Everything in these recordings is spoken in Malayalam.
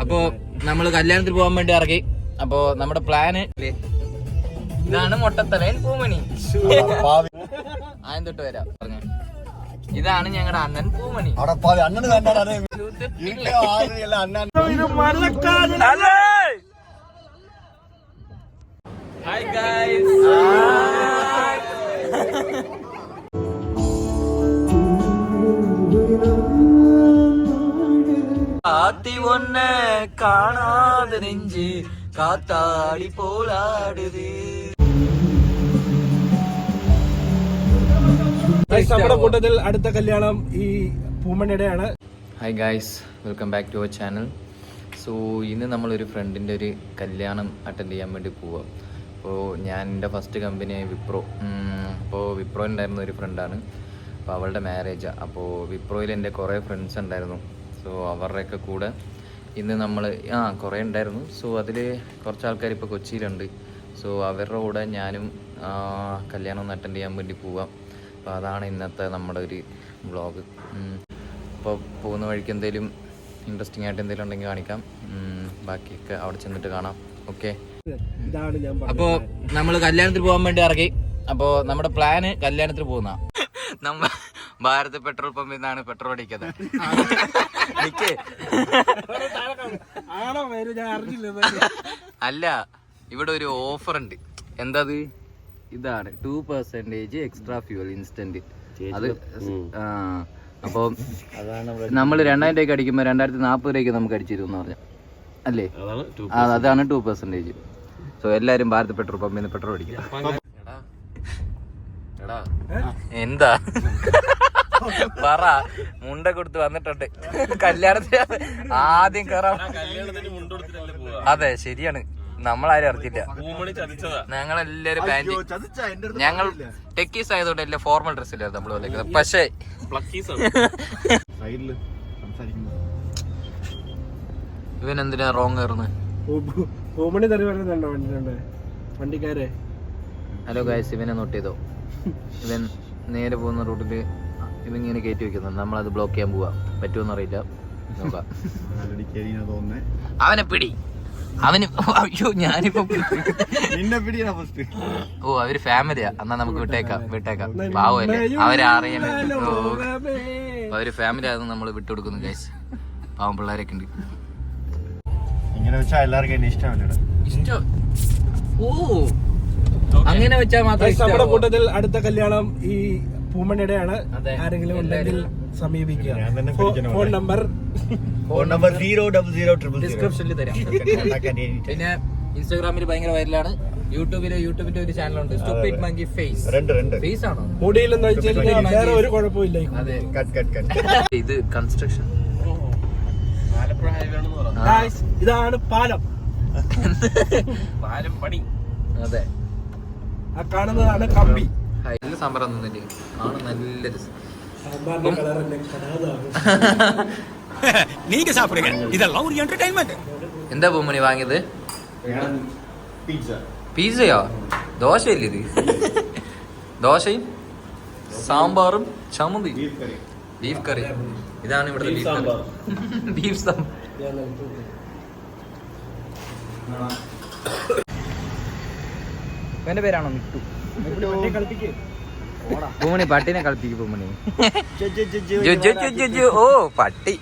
അപ്പോ നമ്മള് കല്യാണത്തിന് പോകാൻ വേണ്ടി ഇറങ്ങി. അപ്പോ നമ്മുടെ പ്ലാന് ഇതാണ് മൊട്ടത്തലയൻ പൂമണി. ആദ്യം തൊട്ട് വരാം പറഞ്ഞു. ഇതാണ് ഞങ്ങളുടെ അണ്ണൻ പൂമണി. Hi guys. കാത്തി ഒന്ന കാണാതെ നെഞ്ച് കാത്താടി പോലാടുത്. നമ്മുടെ കൂട്ടത്തിൽ അടുത്ത കല്യാണം ഈ പൂമണിയുടെയാണ്. Hi guys, welcome back to our channel. So ഇന്ന് നമ്മളൊരു ഫ്രണ്ടിൻ്റെ ഒരു കല്യാണം അറ്റൻഡ് ചെയ്യാൻ വേണ്ടി പോവാം. അപ്പോൾ ഞാൻ എൻ്റെ ഫസ്റ്റ് കമ്പനിയായി വിപ്രോ. അപ്പോൾ വിപ്രോയിൽ ഉണ്ടായിരുന്ന ഒരു ഫ്രണ്ടാണ്. അപ്പോൾ അവളുടെ മാരേജാണ്. അപ്പോൾ വിപ്രോയിൽ എൻ്റെ കുറേ ഫ്രണ്ട്സ് ഉണ്ടായിരുന്നു. സോ അവരുടെയൊക്കെ കൂടെ ഇന്ന് നമ്മൾ കുറേ ഉണ്ടായിരുന്നു. സോ അതിൽ കുറച്ച് ആൾക്കാർ ഇപ്പോൾ കൊച്ചിയിലുണ്ട്. സോ അവരുടെ കൂടെ ഞാനും കല്യാണം ഒന്ന് അറ്റൻഡ് ചെയ്യാൻ വേണ്ടി പോവാം. അപ്പോൾ അതാണ് ഇന്നത്തെ നമ്മുടെ ഒരു വ്ളോഗ്. അപ്പോൾ പോകുന്ന വഴിക്ക് എന്തെങ്കിലും ഇൻട്രസ്റ്റിംഗ് ആയിട്ട് എന്തെങ്കിലും ഉണ്ടെങ്കിൽ കാണിക്കാം. ബാക്കിയൊക്കെ അവിടെ ചെന്നിട്ട് കാണാം. ഓക്കെ. അപ്പോൾ നമ്മൾ കല്യാണത്തിന് പോകാൻ വേണ്ടി ഇറങ്ങി. അപ്പോൾ നമ്മുടെ പ്ലാന് കല്യാണത്തിന് പോകുന്ന നമ്മ ഭാരത് പെട്രോൾ പമ്പിൽ നിന്നാണ് പെട്രോൾ അടിക്കുന്നത്. അല്ല, ഇവിടെ ഒരു ഓഫർ ഉണ്ട്. എന്താത്? ഇതാണ് 2% എക്സ്ട്രാ ഫ്യൂവൽ ഇൻസ്റ്റന്റ്. അത് അപ്പോൾ നമ്മൾ 2000 രൂപയ്ക്ക് അടിക്കുമ്പോൾ 2040 രൂപയ്ക്ക് നമുക്ക് അടിച്ചു തരും എന്ന് പറഞ്ഞാൽ അല്ലേ? അതാണ് 2%. സോ എല്ലാവരും ഭാരത് പെട്രോൾ പമ്പിൽ നിന്ന് പെട്രോൾ അടിക്കുക. എന്താ പറ? മുണ്ട കൊടുത്ത് വന്നിട്ടുണ്ട് കല്യാണത്തിന്. ആദ്യം കയറാം. അതെ, ശരിയാണ്. നമ്മളാരും അറിഞ്ഞില്ല. ഞങ്ങളെല്ലാരും പാന്റ്. ഞങ്ങൾ ടെക്കീസ് ആയതുകൊണ്ട് എല്ലാം ഫോർമൽ ഡ്രസ്സിലായിരുന്നു നമ്മൾ വന്നേക്കുന്നത്. പക്ഷേ ഇവൻ എന്തിനാ റോങ് കയറുന്നത്? വണ്ടിക്കാരെ. ഹലോ ഗൈസ്, ഇവനെ നോട്ട് ചെയ്തോ? ഇവൻ നേരെ പോകുന്ന റൂട്ടില് ഇവങ്ങനെ കയറ്റി വെക്കുന്നത്. നമ്മളത് ബ്ലോക്ക് ചെയ്യാൻ പോവാ. പറ്റുമെന്ന് അറിയില്ല, നോക്കാം. അവനെ പിടി. അവന് അയ്യോ, ഞാനിപ്പോ അവര് ഫാമിലിയാ. എന്നാ നമുക്ക് വിട്ടേക്കാം. പാവല്ലേ, അവരറിയാൻ. അവര് ഫാമിലി ആയിരുന്നു നമ്മൾ വിട്ടുകൊടുക്കുന്നു ഗൈസ്. പാവം പിള്ളേരൊക്കെ ഉണ്ട്. ഇഷ്ടം. ഓ, അങ്ങനെ വെച്ചാൽ മാത്രം. നമ്മുടെ കൂട്ടത്തിൽ അടുത്ത കല്യാണം ഈ പൂമണിയുടെയാണ്. ആരെങ്കിലും ഉണ്ടെങ്കിൽ സമീപിക്കുക. ഫോൺ നമ്പർ 00000 ഡിസ്ക്രിപ്ഷനിൽ തരാം. പിന്നെ ഇൻസ്റ്റാഗ്രാമിൽ ഭയങ്കര വൈറലാണ്. യൂട്യൂബിന്റെ ഒരു ചാനലുണ്ട്, സ്റ്റുപ്പിഡ് മങ്കി ഫേസ്. ഫേസ് ആണോ? മുടിയിലെന്ന് വെച്ചാൽ വേറെ ഒരു കുഴപ്പമില്ല. അതെ, ഇത് കൺസ്ട്രക്ഷൻ. ഇതാണ് പാലം. പണി. അതെ, ആ കാണുന്നതാണ് കമ്പി. നല്ല സംഭരം തന്നില്ലേ? ആണ് നല്ല രസം. എന്താ പൂമണി വാങ്ങിയത്? പിസയോ? ദോശയില്ലേ ഇത്? ദോശയും സാമ്പാറും ചമ്മന്തി, ബീഫ് കറി. ഇതാണ് ഇവിടുത്തെ ബീഫ് കറി. ബീഫ് സാമ്പാർ. എന്റെ പേരാണോ മിട്ടു? പൂമണി പട്ടിനെ കളിപ്പിക്കും. പൂമണി ഓ പട്ടി.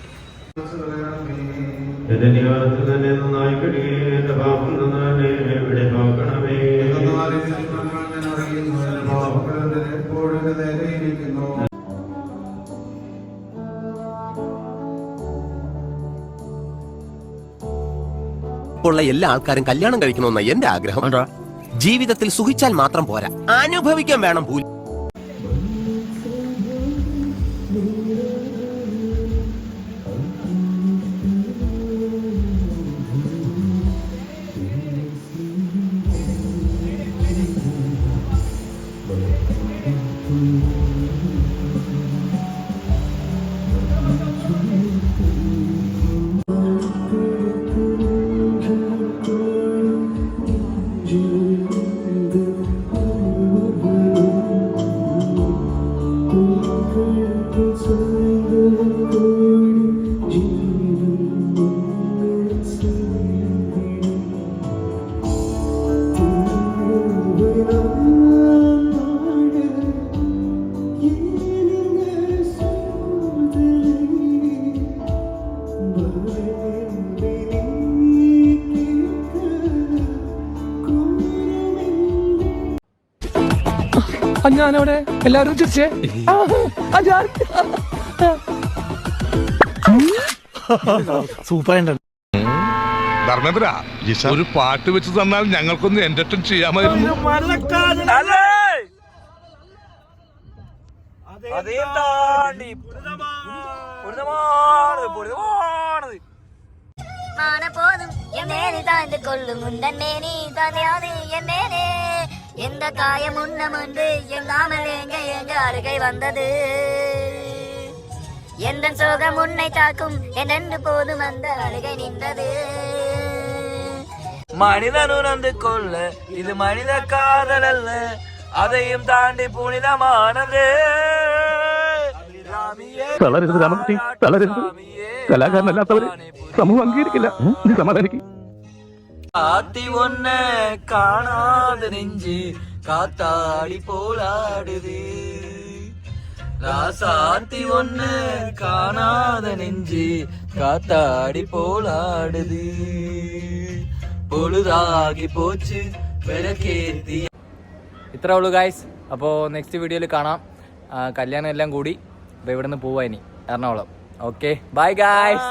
ഉള്ള എല്ലാ ആൾക്കാരും കല്യാണം കഴിക്കണമെന്ന എന്റെ ആഗ്രഹം. ജീവിതത്തിൽ സുഖിച്ചാൽ മാത്രം പോരാ, അനുഭവിക്കാൻ വേണം. ഞാനവിടെ എല്ലാരും ചിരിച്ചേ സൂപ്പർ ധർമ്മേന്ദ്ര ഒരു പാട്ട് വെച്ച് തന്നാൽ ഞങ്ങൾക്കൊന്ന് എന്റർടൈൻ ചെയ്യാമായിരുന്നു. போதும் என்னேனே தாழ்ந்து கொள்ளும் உந்தன்னே நீ தாதையாது என்னேனே எந்த காயம் உண்ணமுண்டு எங்காமல் எங்க அருகை வந்தது எந்த சோகம் உன்னை தாக்கும் என்னென்று போதும் அந்த அருகை நின்றது மனிதன் உணர்ந்து கொள்ள இது மனித காதல் அல்ல அதையும் தாண்டி புனிதமானது തളരരുത് രാമകുട്ടി, തളരരുത്. കലാകാരനല്ലാത്തവരെ സമൂഹം അംഗീകരിക്കില്ല. നീ സമാധാനിക്കും. காத்தி ஒன்ன காணாத நெஞ்சு காத்தாடி போலாடுது ராசாத்தி ஒன்ன காணாத நெஞ்சு காத்தாடி போலாடுது പൊഴുതാകി പോച്ച് വിലക്കേത്തി. ഇത്രേ ഉള്ളൂ ഗായ്സ്. അപ്പോൾ നെക്സ്റ്റ് വീഡിയോയിൽ കാണാം. കല്യാണം എല്ലാം കൂടി അപ്പോൾ ഇവിടെ നിന്ന് പോവാ ഇനി എറണാകുളം. Okay bye guys.